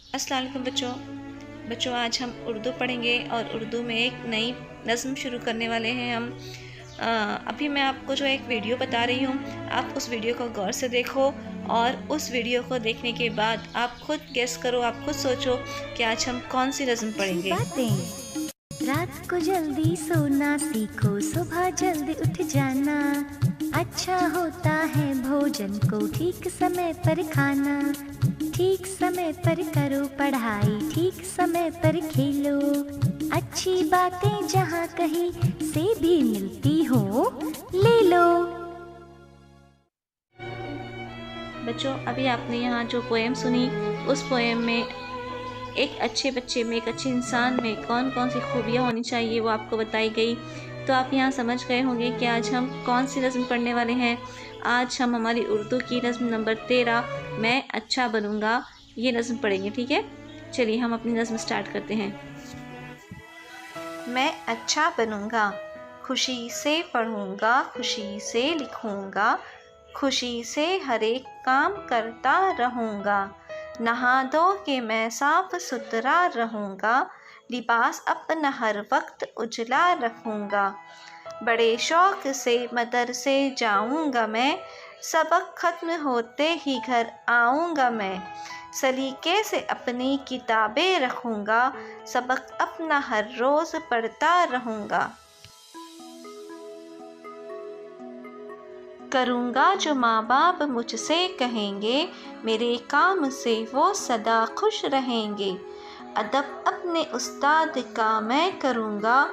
अस्सलाम वालेकुम बच्चों आज हम उर्दू पढ़ेंगे और उर्दू में एक नई नज़्म शुरू करने वाले हैं हम। अभी मैं आपको जो एक वीडियो बता रही हूँ, आप उस वीडियो को गौर से देखो और उस वीडियो को देखने के बाद आप खुद गेस करो, आप खुद सोचो कि आज हम कौन सी नज़्म पढ़ेंगे। रात को जल्दी सोना सीखो, सुबह जल्दी उठ जाना। अच्छा होता है भोजन को ठीक समय पर खाना। ठीक समय पर करो पढ़ाई, ठीक समय पर खेलो। अच्छी बातें जहाँ कहीं से भी मिलती हो, ले लो। बच्चों अभी आपने यहाँ जो पोएम सुनी, उस पोएम में एक अच्छे बच्चे में, एक अच्छे इंसान में कौन कौन सी खूबियाँ होनी चाहिए वो आपको बताई गई। तो आप यहाँ समझ गए होंगे कि आज हम कौन सी नज़्म पढ़ने वाले हैं। आज हम हमारी उर्दू की नज़्म नंबर 13 मैं अच्छा बनूँगा ये नज़्म पढ़ेंगे, ठीक है। चलिए हम अपनी नज़्म स्टार्ट करते हैं। मैं अच्छा बनूँगा, खुशी से पढ़ूँगा, खुशी से लिखूँगा, खुशी से हर एक काम करता रहूँगा। नहा धो के मैं साफ सुथरा रहूँगा, लिबास अपना हर वक्त उजला रखूँगा। बड़े शौक़ से मदरसे जाऊँगा मैं, सबक ख़त्म होते ही घर आऊँगा मैं। सलीके से अपनी किताबें रखूँगा, सबक अपना हर रोज़ पढ़ता रहूँगा। करूँगा जो माँ बाप मुझसे कहेंगे, मेरे काम से वो सदा खुश रहेंगे। अदब अपने उस्ताद का मैं करूँगा,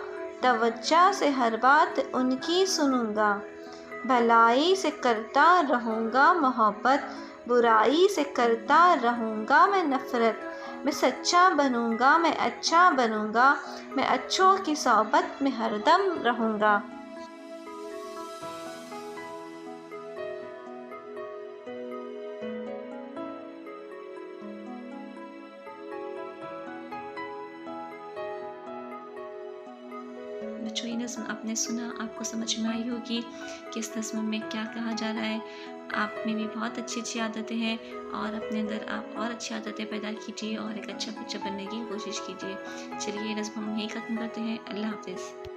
तवज्जो से हर बात उनकी सुनूँगा। भलाई से करता रहूँगा मोहब्बत, बुराई से करता रहूँगा मैं नफ़रत। मैं सच्चा बनूँगा, मैं अच्छा बनूँगा, मैं अच्छों की सोहबत में हरदम रहूँगा। बच्चों ये नज़्म आपने सुना, आपको समझ में आई होगी कि इस नज़्म में क्या कहा जा रहा है। आप में भी बहुत अच्छी अच्छी आदतें हैं और अपने अंदर आप और अच्छी आदतें पैदा कीजिए और एक अच्छा बच्चा बनने की कोशिश कीजिए। चलिए ये नज़्म हम यहीं ख़त्म करते हैं। अल्लाह हाफ़िज़।